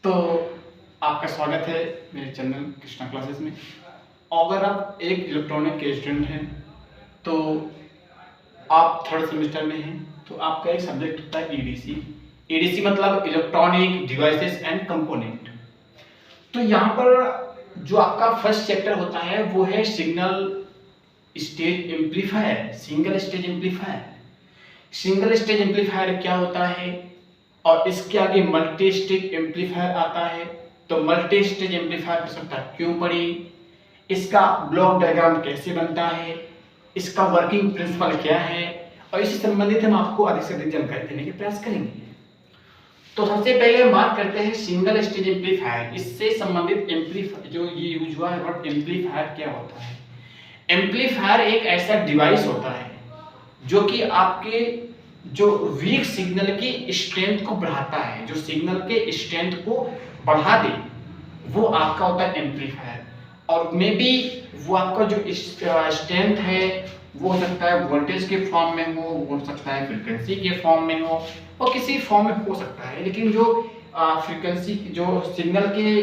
तो आपका स्वागत है मेरे चैनल कृष्णा क्लासेस में। अगर आप एक इलेक्ट्रॉनिक के स्टूडेंट हैं तो आप थर्ड सेमेस्टर में हैं तो आपका एक सब्जेक्ट होता है ईडीसी। ईडीसी मतलब इलेक्ट्रॉनिक डिवाइसेस एंड कंपोनेंट। तो यहाँ पर जो आपका फर्स्ट चैप्टर होता है वो है signal stage amplifier, single stage amplifier. Single stage amplifier क्या होता है और इसके आगे मल्टी स्टेज एम्पलीफायर आता है। तो मल्टी स्टेज एम्पलीफायर की आवश्यकता क्यों पड़ी, इसका ब्लॉक डायग्राम कैसे बनता है, इसका वर्किंग प्रिंसिपल क्या है, और इससे संबंधित हम आपको अधिक से अधिक जानकारी देने के प्रयास करेंगे। तो सबसे पहले हम बात करते हैं सिंगल स्टेज एम्पलीफायर। इससे संबंधित एम्पलीफायर जो ये यूज हुआ है, बट एम्पलीफायर क्या होता है। एम्पलीफायर एक ऐसा डिवाइस होता है जो कि आपके जो वीक सिग्नल की स्ट्रेंथ को बढ़ाता है, जो सिग्नल के स्ट्रेंथ को बढ़ा दे, वो आपका होता है एम्पलीफायर। और मे बी वो आपका जो स्ट्रेंथ है वो हो सकता है वोल्टेज के फॉर्म में हो सकता है फ्रीक्वेंसी के फॉर्म में हो, और किसी फॉर्म में हो सकता है। लेकिन जो फ्रीक्वेंसी जो सिग्नल के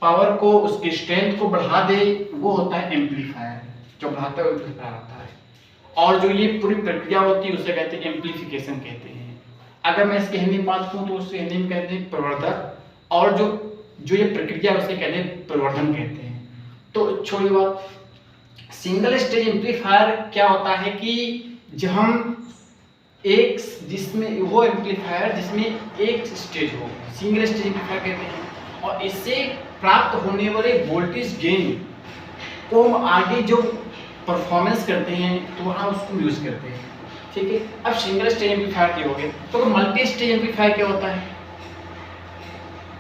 पावर को, उसकी स्ट्रेंथ को बढ़ा दे, वो होता है एम्पलीफायर। जो बढ़ाता है एम्पलीफायर होता है। और जो ये पूरी प्रक्रिया होती है उसे कहते हैं एम्पलीफिकेशन कहते हैं। अगर मैं इसके हिंदी में बात करूं तो उसे हिंदी में कहते हैं प्रवर्धक, और जो ये प्रक्रिया है उसे कहते हैं प्रवर्धन कहते हैं। तो छोटी बात, सिंगल स्टेज एम्पलीफायर क्या होता है कि जब हम एक जिसमें वो एम्पलीफायर जिसमें एक स्टेज हो, सिंगल स्टेज एम्पलीफायर कहते हैं। और इससे प्राप्त होने वाले वोल्टेज गेन को हम आगे जो परफॉर्मेंस करते हैं तो वहाँ उसको यूज करते हैं। ठीक है, अब सिंगल स्टेज एम्पलीफायर क्या हो गया, तो मल्टी स्टेज एम्पलीफायर क्या होता है।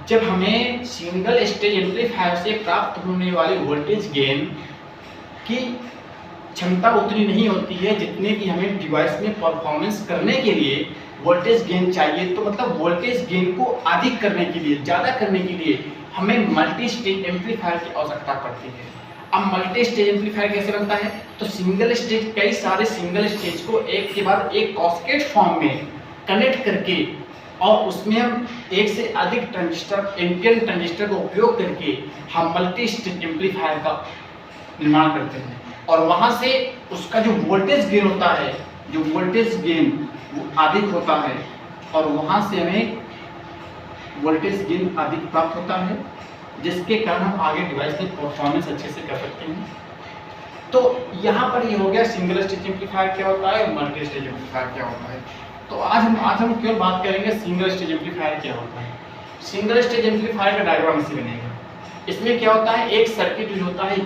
जब हमें सिंगल स्टेज एम्पलीफायर से प्राप्त होने वाले वोल्टेज गेन की क्षमता उतनी नहीं होती है जितने की हमें डिवाइस में परफॉर्मेंस करने के लिए वोल्टेज गेन चाहिए, तो मतलब वोल्टेज गेन को अधिक करने के लिए, ज़्यादा करने के लिए हमें मल्टी स्टेज एम्पलीफायर की आवश्यकता पड़ती है। अब मल्टी स्टेज एम्पलीफायर कैसे बनता है, तो सिंगल स्टेज, कई सारे सिंगल स्टेज को एक के बाद एक कैस्केड फॉर्म में कनेक्ट करके, और उसमें हम एक से अधिक ट्रांजिस्टर, एनपीएन ट्रांजिस्टर का उपयोग करके हम मल्टी स्टेज एम्पलीफायर का निर्माण करते हैं। और वहां से उसका जो वोल्टेज गेन होता है, जो वोल्टेज गेन वो अधिक होता है, और वहां से हमें वोल्टेज गेन अधिक प्राप्त होता है, जिसके कारण हम आगे डिवाइस में परफॉर्मेंस अच्छे से कर सकते हैं। तो यहाँ पर ये हो गया सिंगल स्टेज एम्पलीफायर क्या होता है, मल्टी स्टेज एम्पलीफायर क्या होता है। तो आज हम केवल बात करेंगे सिंगल स्टेज एम्पलीफायर क्या होता है। सिंगल स्टेज एम्पलीफायर का डायग्राम इसे बनेगा। इसमें क्या होता है, एक सर्किट जो होता है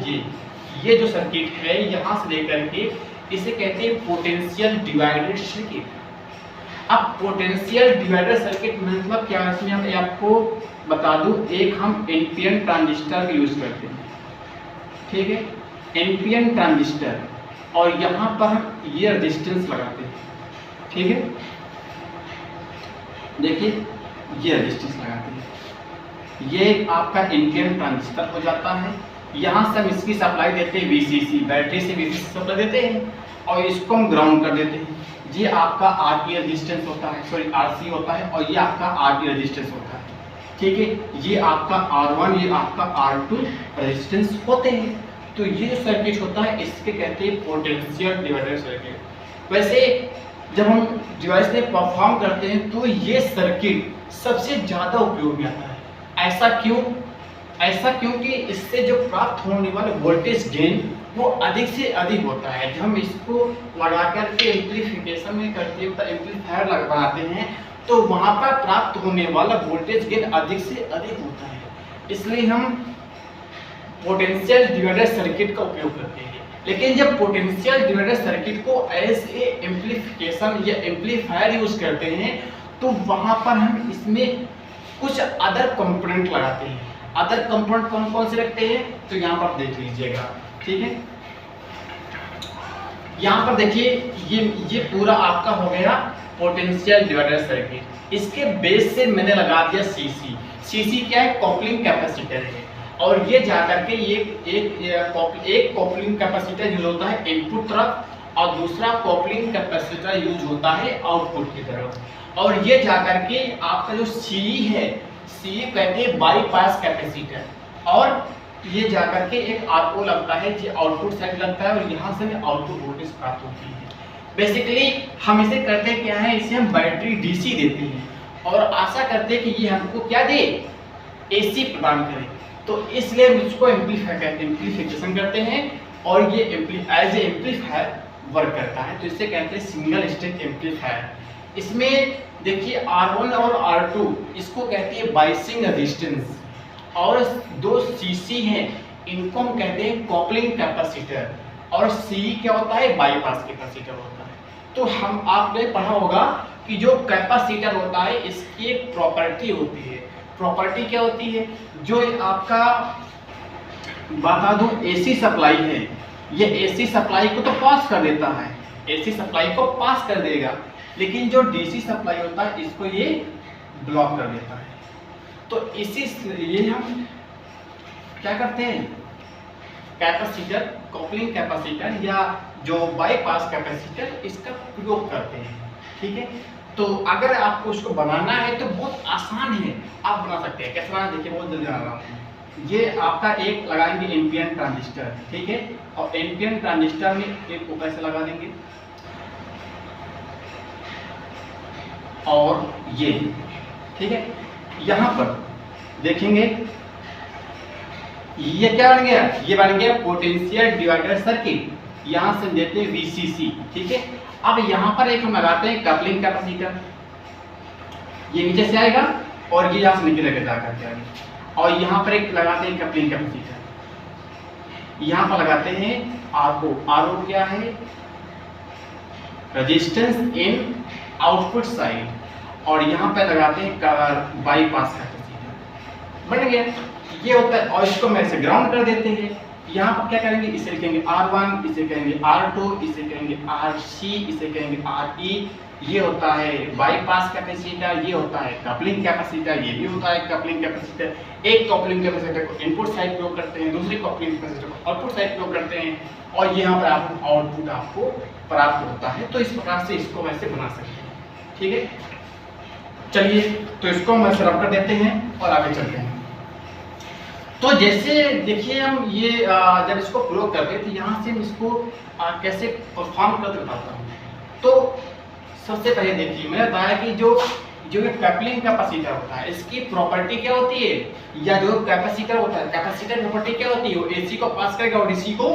ये जो सर्किट है यहाँ से लेकर के इसे कहते हैं पोटेंशियल डिवाइडर सर्किट। अब पोटेंशियल डिवाइडर सर्किट मतलब क्या है, इसमें हम आपको बता दूं, एक हम एनपीएन ट्रांजिस्टर का यूज करते हैं। ठीक है, एनपीएन ट्रांजिस्टर, और यहाँ पर हम ये रेजिस्टेंस लगाते हैं। ठीक है, देखिए ये रेजिस्टेंस लगाते हैं, ये आपका एनपीएन ट्रांजिस्टर हो जाता है। यहाँ से हम इसकी सप्लाई देते हैं वीसीसी, बैटरी से वीसीसी सप्लाई देते हैं, और इसको हम ग्राउंड कर देते हैं। ये आपका आरटी रेजिस्टेंस होता है, सॉरी आरसी होता है, और ये आपका आरटी रेजिस्टेंस होता है। ठीक है, ये आपका R1, ये आपका R2 रेजिस्टेंस होते हैं। तो ये सर्किट होता है, इसके कहते हैं पोटेंशियल डिवाइडर सर्किट। वैसे जब हम डिवाइस में परफॉर्म करते हैं तो ये सर्किट सबसे ज़्यादा उपयोग में आता है। ऐसा क्यों, ऐसा क्योंकि इससे जो प्राप्त होने वाले वोल्टेज गेन वो अधिक से अधिक होता है। जब हम इसको लगा करके एम्पलीफिकेशन में करते हैं, एम्पलीफायर बनाते हैं, तो वहां पर प्राप्त होने वाला वोल्टेज गेन अधिक से अधिक होता है। इसलिए हम पोटेंशियल डिवाइडर सर्किट का उपयोग करते हैं। लेकिन जब पोटेंशियल डिवाइडर सर्किट को एज ए एम्पलीफिकेशन या एम्पलीफायर यूज करते हैं, तो वहां पर हम इसमें कुछ अदर कंपोनेंट लगाते हैं। अदर कंपोनेंट कौन कौन से रखते हैं, तो यहाँ पर देख लीजिएगा। ठीक है, यहाँ पर देखिए ये पूरा आपका हो गया पोटेंशियल डिवाइडर सर्किट। इसके बेस से मैंने लगा दिया सीसी। सीसी क्या है, कॉपलिंग कैपेसिटर है। और ये जाकर के एक कॉपलिंग कैपेसिटर यूज होता है इनपुट तरफ, और दूसरा कॉपलिंग कैपेसिटर यूज होता है आउटपुट की तरफ। और ये जाकर के आपका जो सी है, सी कहते हैं बाईपास कैपेसिटर, और ये जाकर के एक आरओ लगता है, जो आउटपुट साइड लगता है, और यहाँ से आउटपुट वोल्टेज प्राप्त होती है। बेसिकली हम इसे करते क्या है, इसे हम बैटरी डीसी देते हैं और आशा करते हैं कि ये हमको क्या दे, एसी प्रदान करे। तो इसलिए हम इसको एम्पलीफायर कहते हैं, एम्पलीफिकेशन करते हैं, और ये एज ए एम्पलीफायर वर्क करता है। तो इसे कहते हैं सिंगल स्टेज एम्पलीफायर। इसमें देखिए R1 और R2 इसको कहते हैं बाइसिंग रेजिस्टेंस, और दो सीसी हैं इनको हम कहते हैं कॉपलिंग कैपेसिटर, और सी क्या होता है, बाईपास कैपेसिटर होता है। तो हम आपने पढ़ा होगा कि जो कैपेसिटर होता है इसकी एक प्रॉपर्टी होती है। प्रॉपर्टी क्या होती है, जो आपका बता दूं एसी सप्लाई है, ये एसी सप्लाई को तो पास कर देता है, एसी सप्लाई को पास कर देगा, लेकिन जो डीसी सप्लाई होता है इसको ये ब्लॉक कर देता है। तो इसी ये हम क्या करते हैं, कैपेसिटर, कॉपलिंग कैपेसिटर या जो बाईपास कैपेसिटर, इसका प्रयोग करते हैं। ठीक है, तो अगर आपको उसको बनाना है तो बहुत आसान है, आप बना सकते हैं। कैसे बनाना, देखिए बहुत जल्दी बना रहा हूँ। ये आपका एक लगाएंगे एनपीएन ट्रांजिस्टर, ठीक है, और एनपीएन ट्रांजिस्टर में एक को कैसे लगा देंगे, और ये ठीक है, यहाँ पर देखेंगे ये क्या बन गया, ये बन गया पोटेंशियल डिवाइडर सर्किट, यहाँ से देते हैं VCC। ठीक है, अब यहाँ पर एक हम लगाते हैं कपलिंग कैपेसिटर, ये नीचे से आएगा और ये यहाँ से निकलेगा जाकर के आगे, और यहाँ पर एक लगाते हैं कपलिंग कैपेसिटर, यहाँ पर लगाते हैं RO। RO क्या है, रेजिस्टेंस इन आउटपुट साइड, और यहाँ पे लगाते हैं बाईपास कैपेसिटर। बन गया, ये होता है। और इसको मैं से ग्राउंड कर देते हैं। यहाँ पर क्या करेंगे, इसे लिखेंगे R1, इसे कहेंगे R2, इसे कहेंगे RC, इसे कहेंगे RE। ये होता है बाईपास कैपेसिटर, ये होता है कपलिंग कैपेसिटर, ये भी होता है कपलिंग कैपेसिटर। एक कपलिंग कैपेसिटर को इनपुट साइड प्रयोग करते हैं, दूसरे कपलिंग कैपेसिटर को आउटपुट साइड प्रयोग करते हैं, और यहाँ पर आपको आउटपुट आपको प्राप्त होता है। तो इस प्रकार से इसको वैसे बना सकते हैं। ठीक है, चलिए तो इसको हम ऐसे रब कर देते हैं और आगे चलते हैं। तो जैसे देखिए हम ये जब इसको प्रयोग करते थे, यहाँ से हम इसको कैसे परफॉर्म करते बताता हूँ। तो सबसे पहले देखिए मैंने बताया कि जो कपलिंग कैपेसिटर होता है इसकी प्रॉपर्टी क्या होती है, या जो कैपेसिटर होता है कैपेसिटर प्रॉपर्टी क्या होती है, वो एसी को पास करेगा और डीसी को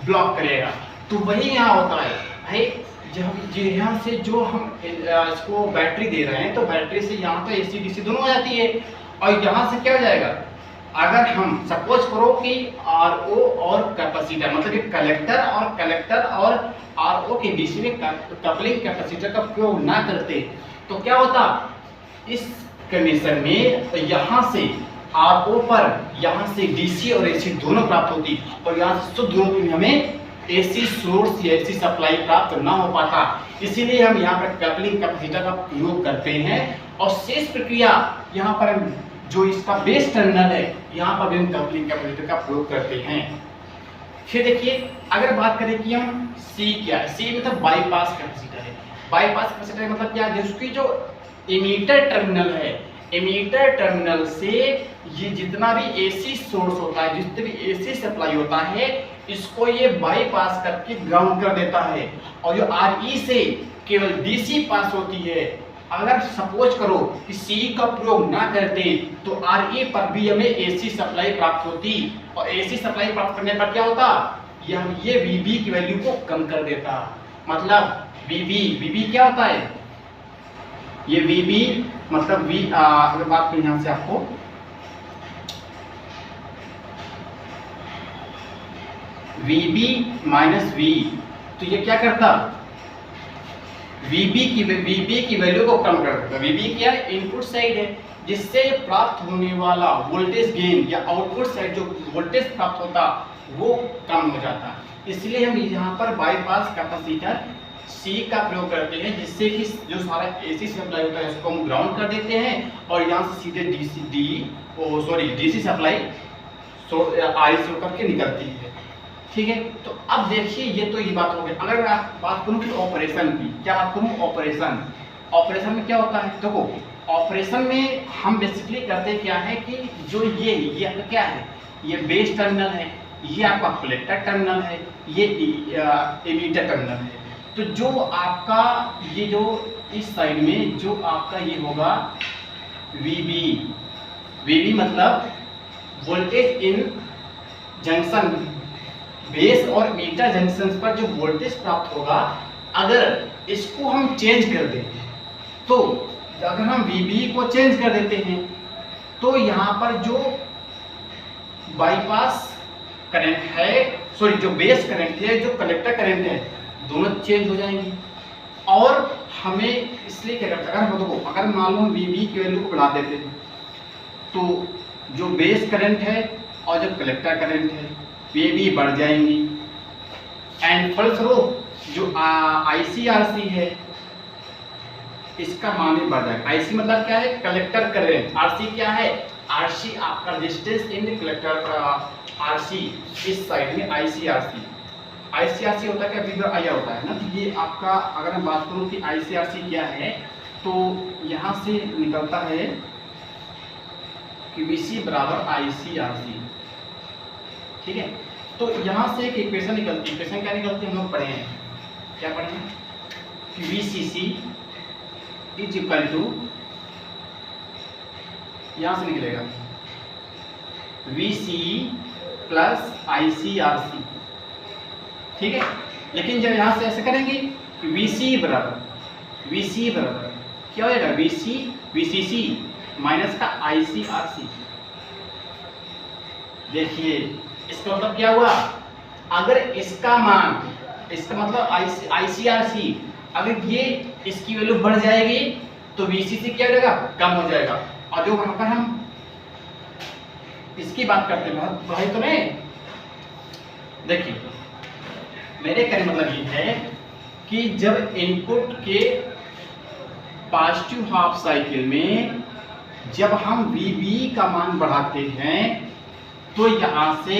ब्लॉक करेगा। तो वही यहाँ होता है भाई, जब यहाँ से जो हम इसको बैटरी दे रहे हैं, तो बैटरी से यहाँ तो एसी डीसी दोनों हो जाती है, और यहाँ से क्या हो जाएगा, अगर हम सपोज करो कि RO और कैपेसिटर मतलब कि कलेक्टर और RO के बीच में कपलिंग कैपेसिटर का प्रयोग ना करते, तो क्या होता, इस कंडीशन में यहाँ से RO पर यहाँ से DC और AC दोनों प्राप्त होती, और यहाँ से शुद्ध रूप में हमें AC सोर्स या AC सप्लाई प्राप्त ना हो पाता। इसीलिए हम यहाँ पर कपलिंग कैपेसिटर का प्रयोग करते हैं, और शेष प्रक्रिया यहाँ पर हम जो इसका बेस टर्मिनल है यहाँ पर भी हम कपलिंग कैपेसिटर का प्रयोग करते हैं। फिर देखिए अगर बात करें कि हम C क्या है, C मतलब बाईपास कैपेसिटर है। बाईपास कैपेसिटर मतलब क्या है, जिसकी जो एमीटर टर्मिनल है, एमीटर टर्मिनल से ये जितना भी AC सोर्स होता है, जितने भी AC सप्लाई होता है, इसको ये बाईपास करके ग्राउंड कर देता है, और जो RE से केवल DC पास होती है। अगर सपोज करो कि C का प्रयोग ना करते तो RE पर भी हमें AC सप्लाई प्राप्त होती, और AC सप्लाई प्राप्त करने पर क्या होता, ये VB की वैल्यू को कम कर देता। मतलब VB क्या होता है, ये VB मतलब अगर बात करें यहाँ से आपको VB माइनस V, तो ये क्या करता, VB की वैल्यू को कम कर देता। VB क्या है, इनपुट साइड है, जिससे प्राप्त होने वाला वोल्टेज गेन या आउटपुट साइड जो वोल्टेज प्राप्त होता वो कम हो जाता। इसलिए हम यहाँ पर बाईपास कैपेसिटर C का प्रयोग करते हैं, जिससे कि जो सारा AC सप्लाई होता है उसको हम ग्राउंड कर देते हैं, और यहाँ से सीधे DC सप्लाई RE से होकर के निकलती है। ठीक है, तो अब देखिए ये तो ये बात हो गई। अगर मैं बात करूँ कि ऑपरेशन की, क्या बात करूँ, ऑपरेशन में क्या होता है, देखो ऑपरेशन में हम बेसिकली करते क्या है कि जो ये आपका क्या है, ये बेस टर्मिनल है, ये आपका कलेक्टर टर्मिनल है, ये एमीटर टर्मिनल है। तो जो आपका ये जो इस साइड में जो आपका ये होगा VB मतलब वोल्टेज इन जंक्शन, बेस और मीटर जंक्शन पर जो वोल्टेज प्राप्त होगा, अगर इसको हम चेंज कर दें, तो अगर हम VB को चेंज कर देते हैं तो यहाँ पर जो बाईपास करंट है, सॉरी जो बेस करंट है, जो कलेक्टर करंट है, दोनों चेंज हो जाएंगी। और हमें इसलिए क्या करते हैं, अगर मान लो हम VB की वैल्यू को बढ़ा देते हैं तो जो बेस करंट है और जो कलेक्टर करंट है वे भी बढ़ जाएंगी, एंड फलस्वरूप जो ICRC है इसका मान भी बढ़ जाएगा। IC मतलब क्या है, कलेक्टर करंट। RC क्या है, RC आपका रेजिस्टेंस इन कलेक्टर का, RC इस साइड में ICRC होता है क्या, V/IR होता है ना। तो ये आपका अगर मैं बात करूं कि ICRC क्या है, तो यहाँ से निकलता है कि VC बराबर ICRC, ठीक है। तो यहाँ से एक इक्वेशन निकलती है, इक्वेशन क्या निकलती है, हम लोग पढ़े हैं, क्या पढ़े हैं कि VCC इज इक्वल टू, यहाँ से निकलेगा VC प्लस ICRC, ठीक है। लेकिन जब यहाँ से ऐसे करेंगे कि VC बराबर क्या हो जाएगा, VCC माइनस का ICRC। देखिए इसका मतलब क्या हुआ, अगर इसका मान, इसका मतलब ICRC, अगर ये इसकी वैल्यू बढ़ जाएगी तो VCC क्या हो जाएगा, कम हो जाएगा। और जो वहां पर हम इसकी बात करते हैं, भाई तो नहीं, देखिए मेरे कहने मतलब ये है कि जब इनपुट के पॉजिटिव हाफ साइकिल में जब हम VB का मान बढ़ाते हैं तो यहाँ से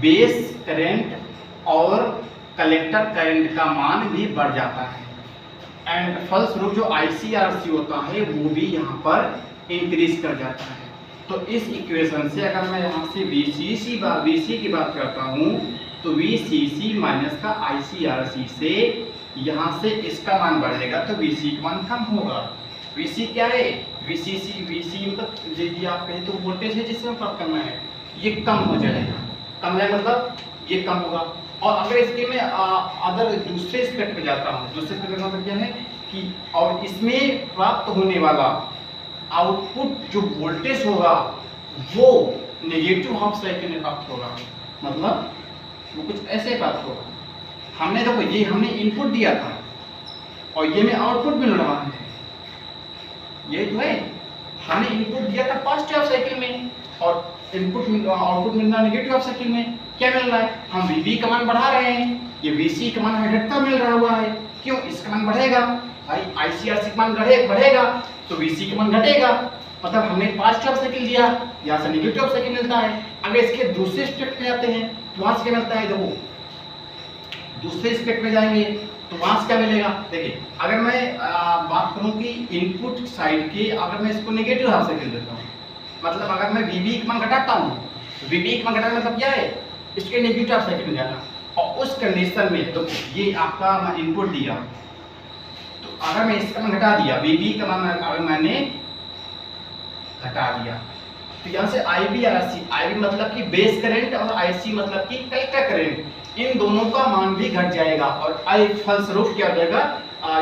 बेस करंट और कलेक्टर करंट का मान भी बढ़ जाता है, एंड फलस्वरूप जो ICRC होता है वो भी यहाँ पर इंक्रीज कर जाता है। तो इस इक्वेशन से अगर मैं यहाँ से VC की बात करता हूँ तो VCC माइनस का ICRC से यहाँ से इसका मान बढ़ेगा तो VC का मान कम होगा। VC क्या है, VC मतलब ये आप कहें तो वोल्टेज है जिसमें प्राप्त करना है, ये कम हो जाएगा, कम है मतलब ये कम होगा। और अगर इसके में अदर दूसरे एस्पेक्ट पे जाता हूँ, दूसरे एस्पेक्ट में मतलब क्या है कि और इसमें प्राप्त होने वाला आउटपुट जो वोल्टेज होगा वो नेगेटिव हाफ साइकिल में प्राप्त होगा, मतलब वो कुछ ऐसे प्राप्त होगा। हमने देखो ये हमने इनपुट दिया था और ये में आउटपुट मिल रहा है, ये तो है, हमने इनपुट दिया था पॉजिटिव हाफ साइकिल में और आउटपुट मिल रहा है नेगेटिव हाफ साइकिल में। क्या मिल रहा है, हम VB का मान बढ़ा रहे हैं, ये VC का मान घटता मिल रहा हुआ है, क्यों, इसका मान बढ़ेगा, ICRC का मान बढ़ेगा तो VC का मान घटेगा, मतलब हमने पॉजिटिव हाफ साइकिल दिया, यहाँ से नेगेटिव हाफ साइकिल मिलता है। अगर इसके दूसरे स्टेप में जाते हैं तो वहां से क्या मिलता है, देखो दूसरे स्टेप में जाएंगे तो वहां से क्या मिलेगा। देखिए अगर मैं बात करूं कि इनपुट साइड के अगर मैं इसको नेगेटिव हाफ साइकिल देता हूं, मतलब अगर मैं VB का मान घटाता हूं, VB का मान घटाने मतलब क्या है, इसके नेगेटिव हाफ साइकिल में जाना। और उस कंडीशन में तो ये आपका मैं इनपुट दिया, तो अगर मैं इसका मान घटा दिया, VB का मान अगर मैंने घटा दिया तो यहाँ से IB मतलब कि बेस करंट और IC मतलब कि कलेक्टर करंट, इन दोनों का मान भी घट जाएगा और फलस्वरूप क्या हो जाएगा,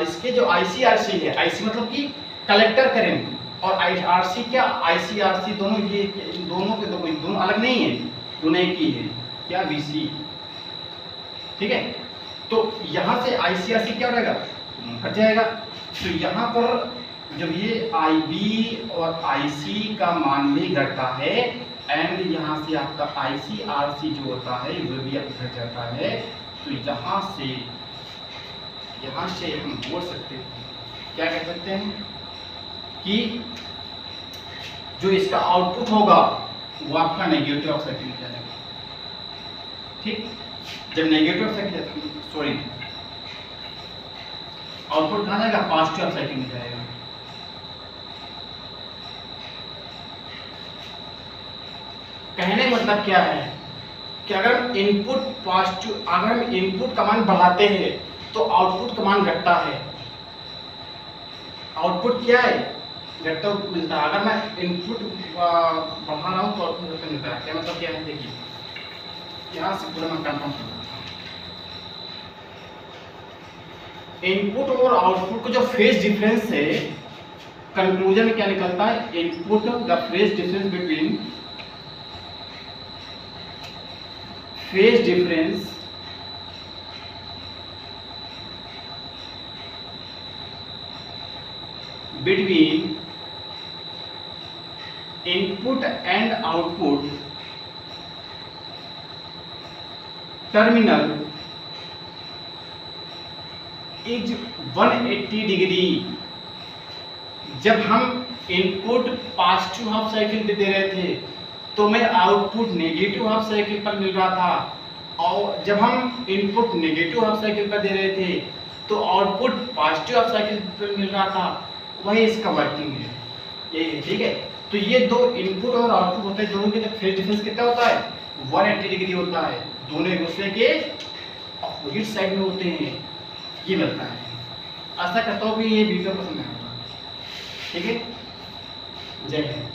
इसके जो ICRC है, IC मतलब कि कलेक्टर करंट और RC क्या ICRC, दोनों ये दोनों अलग नहीं है, दोनों एक ही है, क्या VC, ठीक है। तो यहाँ से ICRC क्या हो जाएगा, घट जाएगा। तो यहाँ पर जब ये IB और IC का मान भी घटता है एंड यहाँ से आपका ICRC जो होता है वो भी घट जाता है, तो यहाँ से हम बोल सकते हैं, क्या कह सकते हैं कि जो इसका आउटपुट होगा वो आपका नेगेटिव ऑफ साइकिल में जाएगा, ठीक। जब negative of cycle, sorry output कहाँ जाएगा, पॉजिटिव ऑफ साइकिल में जाएगा। मतलब क्या है कि अगर हम इनपुट पॉजिटिव, अगर हम इनपुट का मान बढ़ाते हैं तो आउटपुट का मान घटता है। आउटपुट क्या है, घटता मिलता है। अगर मैं इनपुट बढ़ा रहा हूँ तो आउटपुट घटता मिलता है। क्या मतलब क्या है, देखिए यहाँ से पूरा मैं कंफर्म कर रहा हूँ। इनपुट और आउटपुट का जो फेज डिफरेंस है, कंक्लूजन में क्या निकलता है, input the phase difference between phase difference between input and output terminal is 180 degree. जब हम इनपुट पॉजिटिव हाफ साइकिल पे दे रहे थे तो मैं आउटपुट नेगेटिव हाफ साइकिल पर मिल रहा था, और जब हम इनपुट नेगेटिव हाफ साइकिल पर दे रहे थे तो आउटपुट पॉजिटिव हाफ साइकिल पर मिल रहा था। वही इसका वर्किंग है, यही है, ठीक है। तो ये दो इनपुट और आउटपुट होते हैं, दोनों के फेज डिफरेंस कितना होता है, 180 डिग्री होता है। दोनों एक दूसरे के अपोजिट साइड में होते हैं, ये मिलता है। आशा करता हूँ कि ये वीडियो पसंद आएगा, ठीक है। जय हिंद।